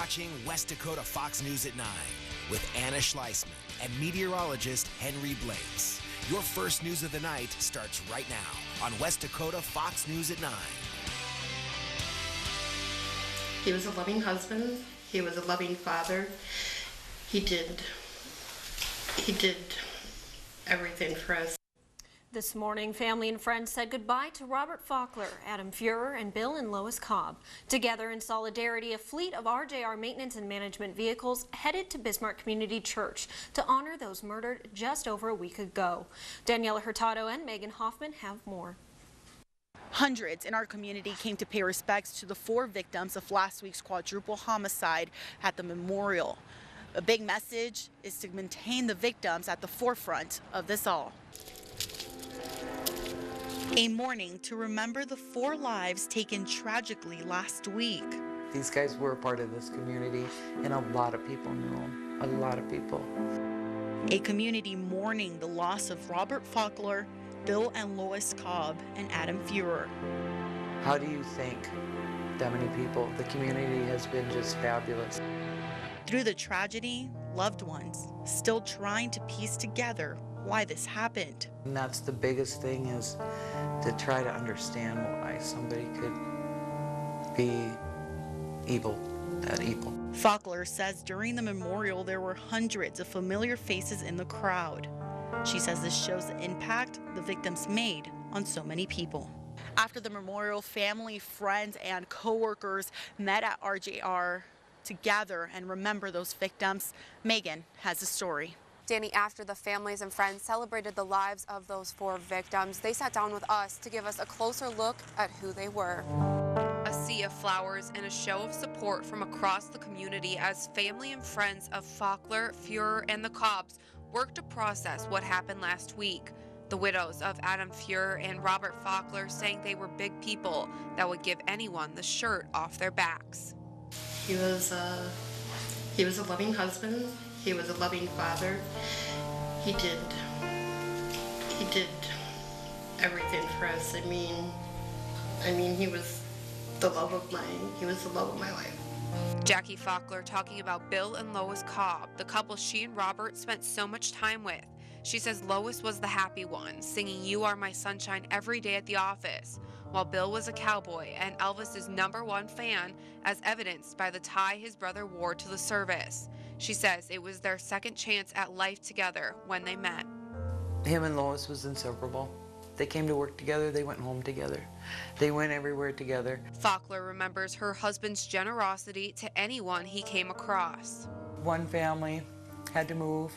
watching West Dakota Fox News at 9 with Anna Schleisman and meteorologist Henry Blakes. Your first news of the night starts right now on West Dakota Fox News at 9. He was a loving husband. He was a loving father. He did everything for us. This morning, family and friends said goodbye to Robert Faulkner, Adam Fuhrer, and Bill and Lois Cobb. Together in solidarity, a fleet of RJR maintenance and management vehicles headed to Bismarck Community Church to honor those murdered just over a week ago. Daniela Hurtado and Megan Hoffman have more. Hundreds in our community came to pay respects to the 4 victims of last week's quadruple homicide at the memorial. A big message is to maintain the victims at the forefront of this all. A mourning to remember the 4 lives taken tragically last week. These guys were a part of this community, and a lot of people knew them. A lot of people. A community mourning the loss of Robert Faulkner, Bill and Lois Cobb, and Adam Fuhrer. How do you thank that many people? The community has been just fabulous. Through the tragedy, loved ones still trying to piece together why this happened. And that's the biggest thing, is to try to understand why somebody could be evil, that evil. Faulkner says during the memorial there were hundreds of familiar faces in the crowd. She says this shows the impact the victims made on so many people. After the memorial, family, friends, and co-workers met at RJR to gather and remember those victims. Megan has a story. Danny, after the families and friends celebrated the lives of those 4 victims, they sat down with us to give us a closer look at who they were. A sea of flowers and a show of support from across the community as family and friends of Faulkner, Fuhrer, and the Cobbs worked to process what happened last week. The widows of Adam Fuhrer and Robert Faulkner saying they were big people that would give anyone the shirt off their backs. He was a loving husband. He was a loving father. He did everything for us. I mean, he was the love of my life. Jackie Faulkner talking about Bill and Lois Cobb, the couple she and Robert spent so much time with. She says Lois was the happy one, singing "You Are My Sunshine" every day at the office, while Bill was a cowboy and Elvis's #1 fan, as evidenced by the tie his brother wore to the service. She says it was their second chance at life together when they met. Him and Lois was inseparable. They came to work together, they went home together. They went everywhere together. Faulkner remembers her husband's generosity to anyone he came across. One family had to move,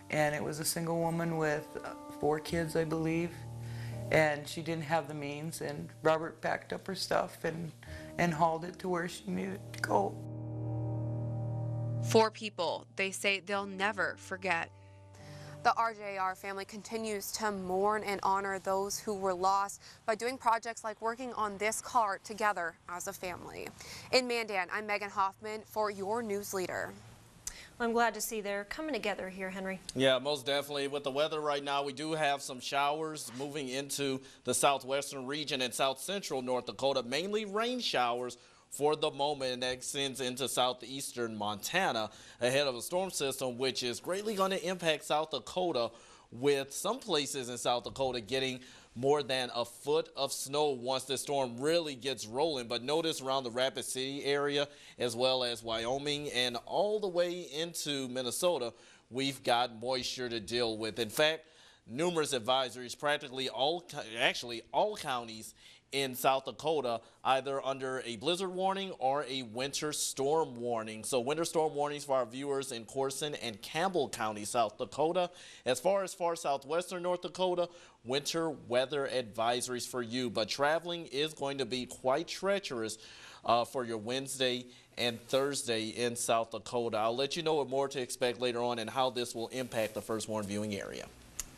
and it was a single woman with 4 kids, I believe, and she didn't have the means, and Robert packed up her stuff and hauled it to where she needed to go. 4 people they say they'll never forget. The RJR family continues to mourn and honor those who were lost by doing projects like working on this car together as a family. In Mandan, I'm Megan Hoffman for your news leader. I'm glad to see they're coming together here, Henry. Yeah, most definitely. With the weather right now, we do have some showers moving into the southwestern region and south central North Dakota, mainly rain showers for the moment, and that extends into southeastern Montana ahead of a storm system which is greatly going to impact South Dakota, with some places in South Dakota getting more than a foot of snow once the storm really gets rolling. But notice around the Rapid City area, as well as Wyoming and all the way into Minnesota, we've got moisture to deal with. In fact, numerous advisories, practically all counties in South Dakota, either under a blizzard warning or a winter storm warning. So winter storm warnings for our viewers in Corson and Campbell County, South Dakota. As far southwestern North Dakota, winter weather advisories for you. But traveling is going to be quite treacherous for your Wednesday and Thursday in South Dakota. I'll let you know what more to expect later on and how this will impact the First Warn viewing area.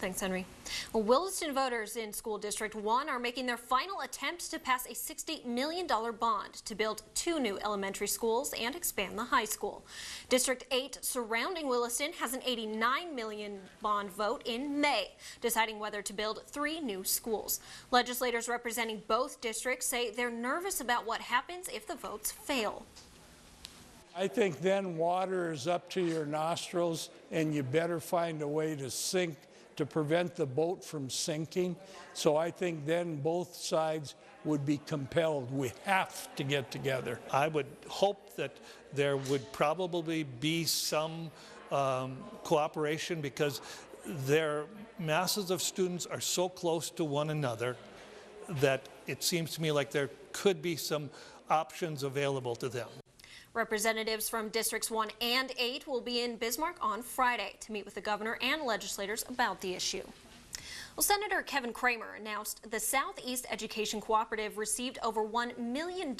Thanks, Henry. Well, Williston voters in School District 1 are making their final attempt to pass a $60 million bond to build 2 new elementary schools and expand the high school. District 8 surrounding Williston has an $89 million bond vote in May, deciding whether to build 3 new schools. Legislators representing both districts say they're nervous about what happens if the votes fail. I think then water is up to your nostrils, and you better find a way to sink to prevent the boat from sinking. So I think then both sides would be compelled. We have to get together. I would hope that there would probably be some cooperation, because their masses of students are so close to one another that it seems to me like there could be some options available to them. Representatives from Districts 1 and 8 will be in Bismarck on Friday to meet with the governor and legislators about the issue. Well, Senator Kevin Cramer announced the Southeast Education Cooperative received over $1 million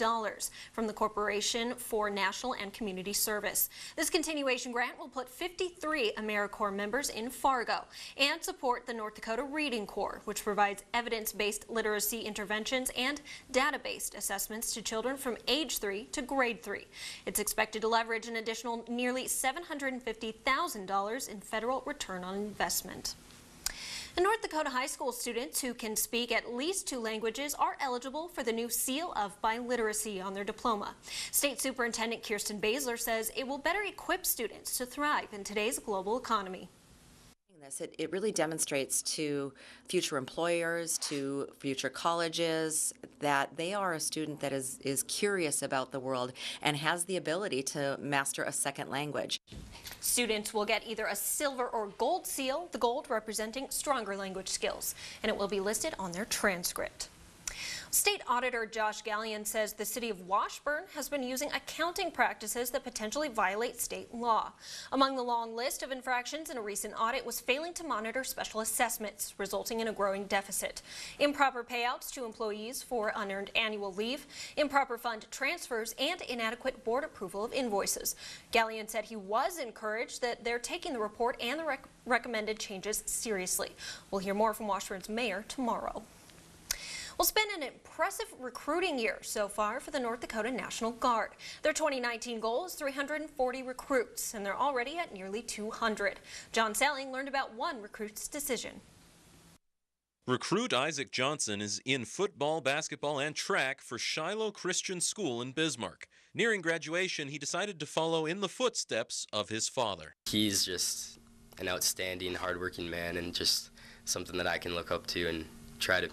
from the Corporation for National and Community Service. This continuation grant will put 53 AmeriCorps members in Fargo and support the North Dakota Reading Corps, which provides evidence-based literacy interventions and data-based assessments to children from age 3 to grade 3. It's expected to leverage an additional nearly $750,000 in federal return on investment. And North Dakota high school students who can speak at least 2 languages are eligible for the new Seal of Biliteracy on their diploma. State Superintendent Kirsten Baszler says it will better equip students to thrive in today's global economy. It really demonstrates to future employers, to future colleges, that they are a student that is curious about the world and has the ability to master a second language. Students will get either a silver or gold seal, the gold representing stronger language skills, and it will be listed on their transcript. State Auditor Josh Gallion says the city of Washburn has been using accounting practices that potentially violate state law. Among the long list of infractions in a recent audit was failing to monitor special assessments, resulting in a growing deficit, improper payouts to employees for unearned annual leave, improper fund transfers, and inadequate board approval of invoices. Gallion said he was encouraged that they're taking the report and the recommended changes seriously. We'll hear more from Washburn's mayor tomorrow. Well, it's been an impressive recruiting year so far for the North Dakota National Guard. Their 2019 goal is 340 recruits, and they're already at nearly 200. John Selling learned about one recruit's decision. Recruit Isaac Johnson is in football, basketball, and track for Shiloh Christian School in Bismarck. Nearing graduation, he decided to follow in the footsteps of his father. He's just an outstanding, hardworking man, and just something that I can look up to and try to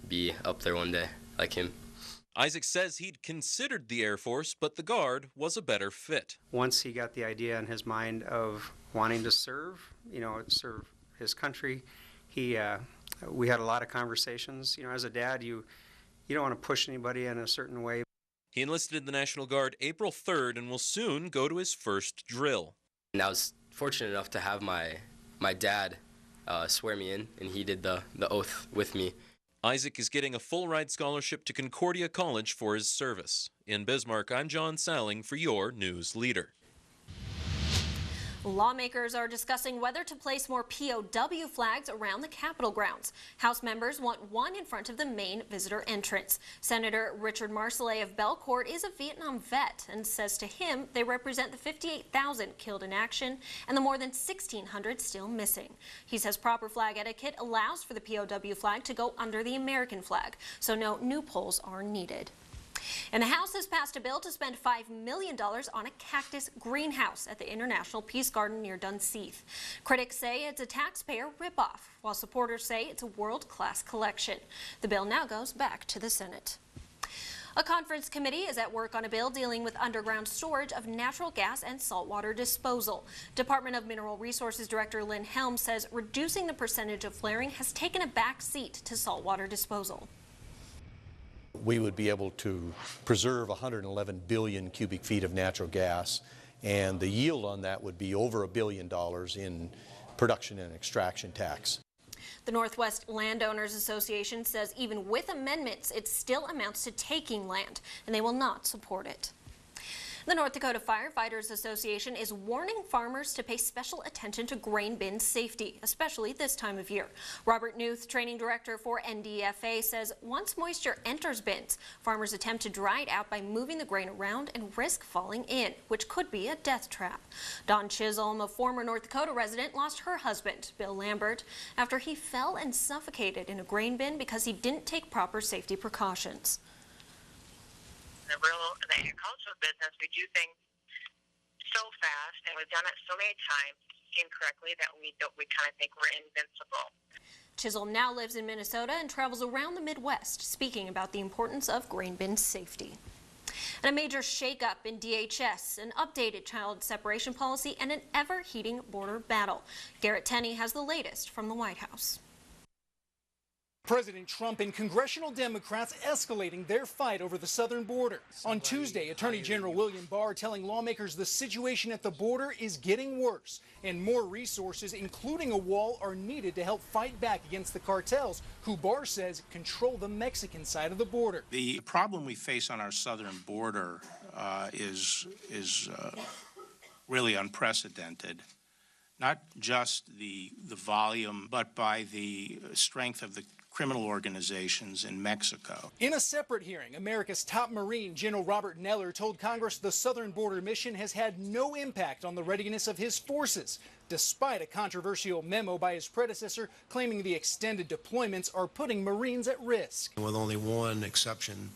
be up there one day like him. Isaac says he'd considered the Air Force, but the Guard was a better fit. Once he got the idea in his mind of wanting to serve his country, we had a lot of conversations. As a dad, you don't want to push anybody in a certain way. He enlisted in the National Guard April 3rd and will soon go to his first drill. And I was fortunate enough to have my dad swear me in, and he did the oath with me. Isaac is getting a full-ride scholarship to Concordia College for his service. In Bismarck, I'm John Salling for your news leader. Lawmakers are discussing whether to place more POW flags around the Capitol grounds. House members want one in front of the main visitor entrance. Senator Richard Marcellet of Belcourt is a Vietnam vet and says to him they represent the 58,000 killed in action and the more than 1,600 still missing. He says proper flag etiquette allows for the POW flag to go under the American flag, so no new poles are needed. And the House has passed a bill to spend $5 million on a cactus greenhouse at the International Peace Garden near Dunseith. Critics say it's a taxpayer ripoff, while supporters say it's a world-class collection. The bill now goes back to the Senate. A conference committee is at work on a bill dealing with underground storage of natural gas and saltwater disposal. Department of Mineral Resources Director Lynn Helm says reducing the percentage of flaring has taken a back seat to saltwater disposal. We would be able to preserve 111 billion cubic feet of natural gas, and the yield on that would be over $1 billion in production and extraction tax. The Northwest Landowners Association says even with amendments, it still amounts to taking land, and they will not support it. The North Dakota Firefighters Association is warning farmers to pay special attention to grain bin safety, especially this time of year. Robert Newth, training director for NDFA, says once moisture enters bins, farmers attempt to dry it out by moving the grain around and risk falling in, which could be a death trap. Dawn Chisholm, a former North Dakota resident, lost her husband, Bill Lambert, after he fell and suffocated in a grain bin because he didn't take proper safety precautions. The agricultural business, we do things we've done it so many times incorrectly that we kind of think we're invincible. Chisholm now lives in Minnesota and travels around the Midwest, speaking about the importance of grain bin safety. And a major shakeup in DHS, an updated child separation policy, and an ever-heating border battle. Garrett Tenney has the latest from the White House. President Trump and congressional Democrats escalating their fight over the southern border. On Tuesday, Attorney General William Barr telling lawmakers the situation at the border is getting worse and more resources, including a wall, are needed to help fight back against the cartels, who Barr says control the Mexican side of the border. The problem we face on our southern border is really unprecedented. Not just the volume, but by the strength of the criminal organizations in Mexico. In a separate hearing, America's top Marine, General Robert Neller, told Congress the southern border mission has had no impact on the readiness of his forces, despite a controversial memo by his predecessor claiming the extended deployments are putting Marines at risk. With only one exception,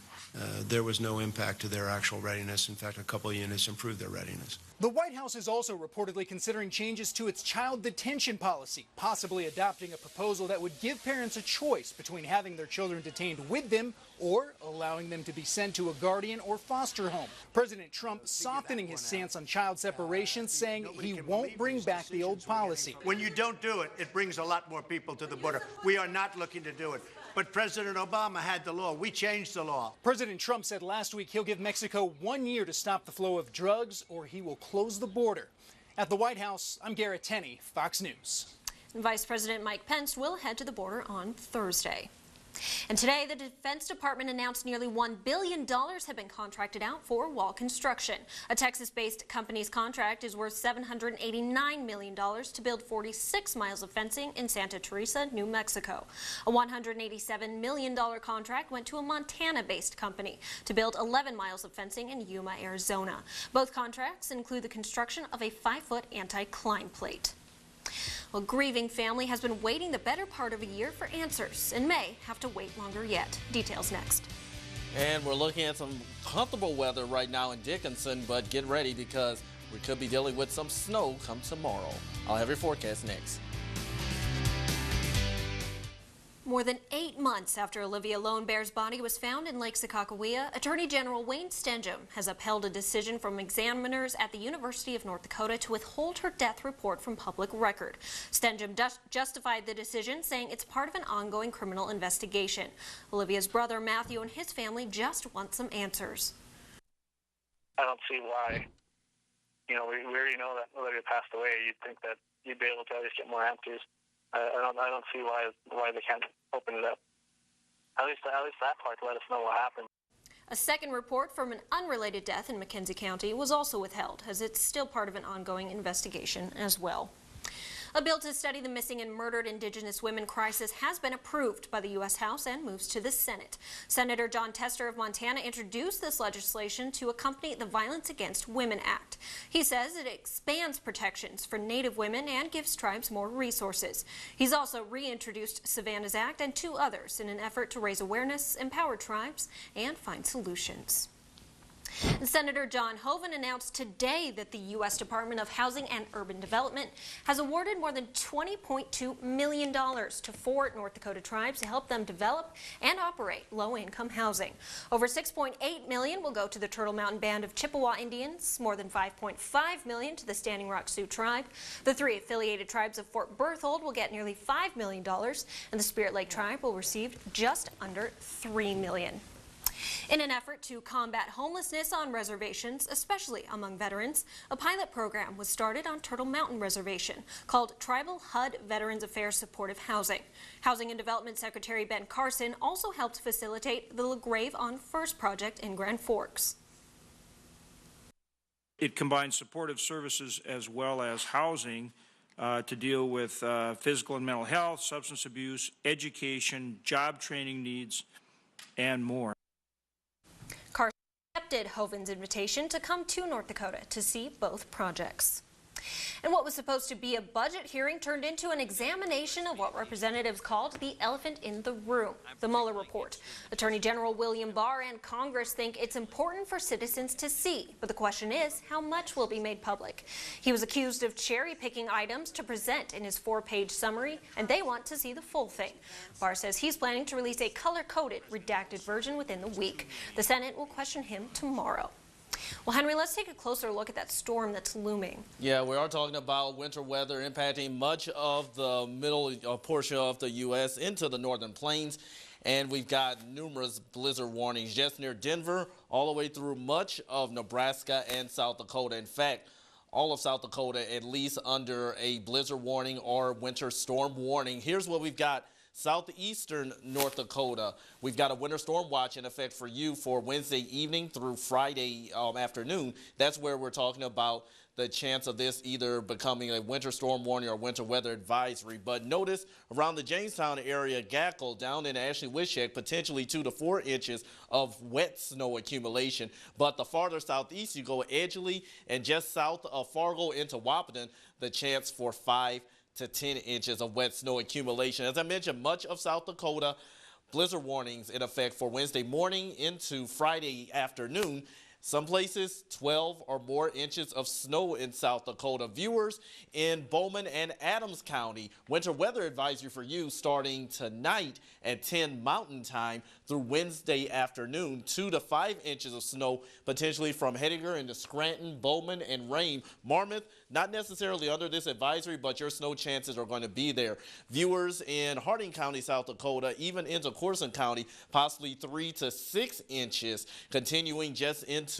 there was no impact to their actual readiness. In fact, a couple of units improved their readiness. The White House is also reportedly considering changes to its child detention policy, possibly adopting a proposal that would give parents a choice between having their children detained with them or allowing them to be sent to a guardian or foster home. President Trump softening his stance on child separation, saying he won't bring back the old policy. When you don't do it, it brings a lot more people to the border. We are not looking to do it. But President Obama had the law. We changed the law. President Trump said last week he'll give Mexico 1 year to stop the flow of drugs or he will close the border. At the White House, I'm Garrett Tenney, Fox News. Vice President Mike Pence will head to the border on Thursday. And today, the Defense Department announced nearly $1 billion have been contracted out for wall construction. A Texas-based company's contract is worth $789 million to build 46 miles of fencing in Santa Teresa, New Mexico. A $187 million contract went to a Montana-based company to build 11 miles of fencing in Yuma, Arizona. Both contracts include the construction of a 5-foot anti-climb plate. A grieving family has been waiting the better part of a year for answers and may have to wait longer yet. Details next. And we're looking at some comfortable weather right now in Dickinson, but get ready because we could be dealing with some snow come tomorrow. I'll have your forecast next. More than 8 months after Olivia Lone Bear's body was found in Lake Sakakawea, Attorney General Wayne Stenjum has upheld a decision from examiners at the University of North Dakota to withhold her death report from public record. Stenjum justified the decision, saying it's part of an ongoing criminal investigation. Olivia's brother Matthew and his family just want some answers. I don't see why. You know, we already know that Olivia passed away. You'd think that you'd be able to at least get more answers. I don't see why they can't open it up. At least that part to let us know what happened. A second report from an unrelated death in McKenzie County was also withheld, as it's still part of an ongoing investigation as well. A bill to study the missing and murdered Indigenous women crisis has been approved by the U.S. House and moves to the Senate. Senator John Tester of Montana introduced this legislation to accompany the Violence Against Women Act. He says it expands protections for Native women and gives tribes more resources. He's also reintroduced Savannah's Act and 2 others in an effort to raise awareness, empower tribes, and find solutions. Senator John Hoeven announced today that the U.S. Department of Housing and Urban Development has awarded more than $20.2 million to 4 North Dakota tribes to help them develop and operate low-income housing. Over $6.8 million will go to the Turtle Mountain Band of Chippewa Indians, more than $5.5 million to the Standing Rock Sioux Tribe. The 3 affiliated tribes of Fort Berthold will get nearly $5 million, and the Spirit Lake Tribe will receive just under $3 million. In an effort to combat homelessness on reservations, especially among veterans, a pilot program was started on Turtle Mountain Reservation called Tribal HUD Veterans Affairs Supportive Housing. Housing and Development Secretary Ben Carson also helped facilitate the LaGrave on First project in Grand Forks. It combines supportive services as well as housing to deal with physical and mental health, substance abuse, education, job training needs, and more. Carson accepted Hoeven's invitation to come to North Dakota to see both projects. And what was supposed to be a budget hearing turned into an examination of what representatives called the elephant in the room, the Mueller report. Attorney General William Barr and Congress think it's important for citizens to see, but the question is, how much will be made public? He was accused of cherry-picking items to present in his 4-page summary, and they want to see the full thing. Barr says he's planning to release a color-coded, redacted version within the week. The Senate will question him tomorrow. Well, Henry, let's take a closer look at that storm that's looming. Yeah, we are talking about winter weather impacting much of the middle portion of the U.S. into the northern plains. And we've got numerous blizzard warnings just near Denver, all the way through much of Nebraska and South Dakota. In fact, all of South Dakota at least under a blizzard warning or winter storm warning. Here's what we've got. Southeastern North Dakota, we've got a winter storm watch in effect for you for Wednesday evening through Friday afternoon. That's where we're talking about the chance of this either becoming a winter storm warning or winter weather advisory. But notice around the Jamestown area, Gackle, down in Ashley-Wishek, potentially 2 to 4 inches of wet snow accumulation. But the farther southeast you go, Edgeley, and just south of Fargo into Wahpeton, the chance for 5 to 10 inches of wet snow accumulation. As I mentioned, much of South Dakota, blizzard warnings in effect for Wednesday morning into Friday afternoon. Some places 12 or more inches of snow in South Dakota. Viewers in Bowman and Adams County, winter weather advisory for you starting tonight at 10 Mountain Time through Wednesday afternoon. 2 to 5 inches of snow potentially from Hettinger into Scranton, Bowman, and Rame. Marmarth, not necessarily under this advisory, but your snow chances are going to be there. Viewers in Harding County, South Dakota, even into Corson County, possibly 3 to 6 inches, continuing just into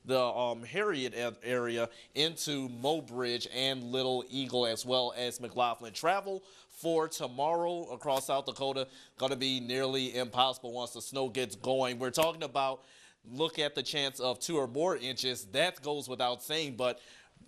the Harriet area, into Mobridge and Little Eagle, as well as McLaughlin. Travel for tomorrow across South Dakota going to be nearly impossible once the snow gets going. We're talking about, look at the chance of 2 or more inches. That goes without saying, but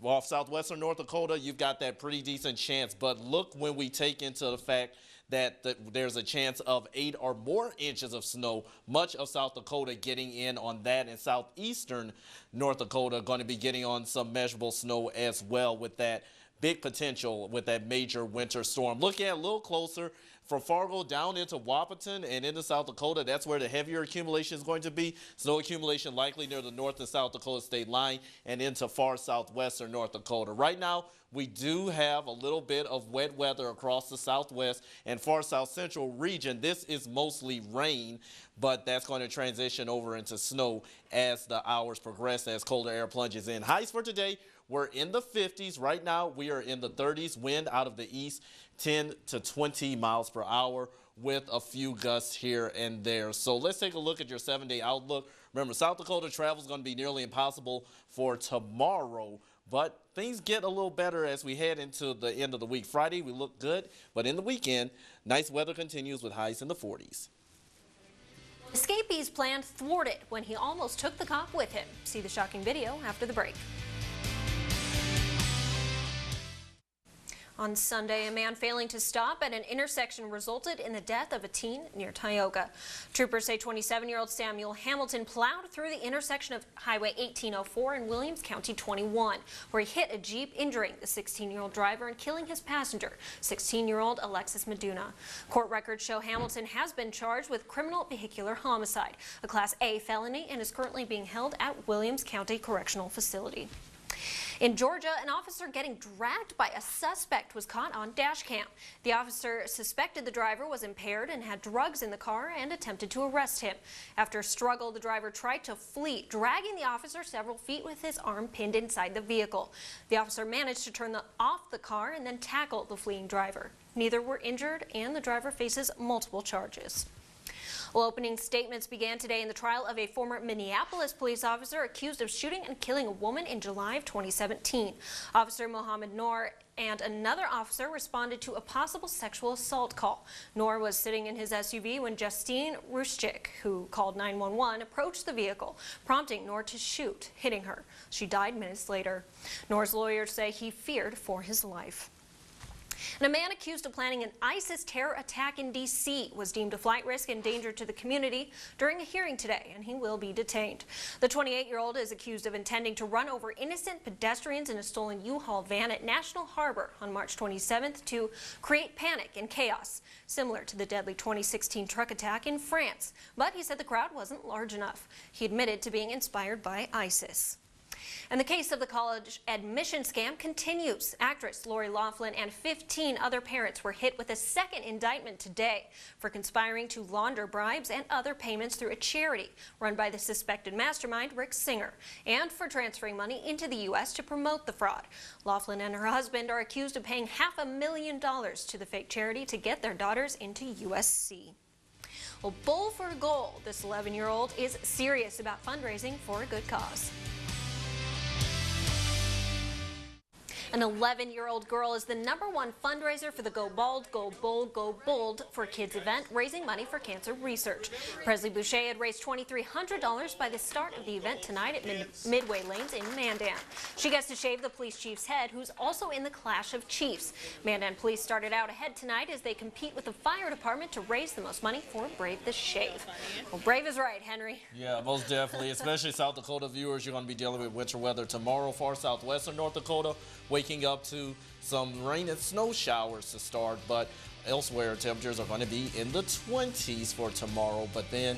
off southwestern North Dakota, you've got that pretty decent chance. But look when we take into the fact that there's a chance of 8 or more inches of snow, much of South Dakota getting in on that, and southeastern North Dakota going to be getting on some measurable snow as well with that big potential with that major winter storm. Look at a little closer from Fargo down into Wahpeton and into South Dakota. That's where the heavier accumulation is going to be. Snow accumulation likely near the North and South Dakota state line and into far southwestern North Dakota. Right now, we do have a little bit of wet weather across the southwest and far south central region. This is mostly rain, but that's going to transition over into snow as the hours progress, as colder air plunges in. Highs for today, we're in the 50s. Right now, we are in the 30s. Wind out of the east, 10 to 20 miles per hour with a few gusts here and there. So let's take a look at your 7-day outlook. Remember, South Dakota travel is going to be nearly impossible for tomorrow, but things get a little better as we head into the end of the week. Friday, we look good, but in the weekend, nice weather continues with highs in the 40s. Escapee's plan thwarted when he almost took the cop with him. See the shocking video after the break. On Sunday, a man failing to stop at an intersection resulted in the death of a teen near Tioga. Troopers say 27-year-old Samuel Hamilton plowed through the intersection of Highway 1804 and Williams County 21, where he hit a Jeep, injuring the 16-year-old driver and killing his passenger, 16-year-old Alexis Meduna. Court records show Hamilton has been charged with criminal vehicular homicide, a Class A felony, and is currently being held at Williams County Correctional Facility. In Georgia, an officer getting dragged by a suspect was caught on dash cam. The officer suspected the driver was impaired and had drugs in the car and attempted to arrest him. After a struggle, the driver tried to flee, dragging the officer several feet with his arm pinned inside the vehicle. The officer managed to turn off the car and then tackle the fleeing driver. Neither were injured, and the driver faces multiple charges. Well, opening statements began today in the trial of a former Minneapolis police officer accused of shooting and killing a woman in July of 2017. Officer Mohammed Noor and another officer responded to a possible sexual assault call. Noor was sitting in his SUV when Justine Rushchik, who called 911, approached the vehicle, prompting Noor to shoot, hitting her. She died minutes later. Noor's lawyers say he feared for his life. And a man accused of planning an ISIS terror attack in D.C. was deemed a flight risk and danger to the community during a hearing today, and he will be detained. The 28-year-old is accused of intending to run over innocent pedestrians in a stolen U-Haul van at National Harbor on March 27th to create panic and chaos, similar to the deadly 2016 truck attack in France. But he said the crowd wasn't large enough. He admitted to being inspired by ISIS. And the case of the college admission scam continues. Actress Lori Loughlin and 15 other parents were hit with a second indictment today for conspiring to launder bribes and other payments through a charity run by the suspected mastermind, Rick Singer, and for transferring money into the U.S. to promote the fraud. Loughlin and her husband are accused of paying $500,000 to the fake charity to get their daughters into USC. Well, Bowl for Gold, this 11-year-old is serious about fundraising for a good cause. An 11-year-old girl is the #1 fundraiser for the Go Bald, Go Bold, Go Bold for Kids event, raising money for cancer research. Presley Boucher had raised $2,300 by the start of the event tonight at Midway Lanes in Mandan. She gets to shave the police chief's head, who's also in the Clash of Chiefs. Mandan police started out ahead tonight as they compete with the fire department to raise the most money for Brave the Shave. Well, Brave is right, Henry. Yeah, most definitely, especially South Dakota viewers. You're going to be dealing with winter weather tomorrow, far southwestern North Dakota, waking up to some rain and snow showers to start, but elsewhere temperatures are going to be in the 20s for tomorrow, but then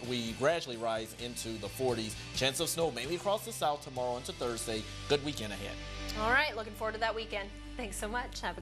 we gradually rise into the 40s. Chance of snow mainly across the south tomorrow into Thursday. Good weekend ahead. All right, looking forward to that weekend. Thanks so much. Have a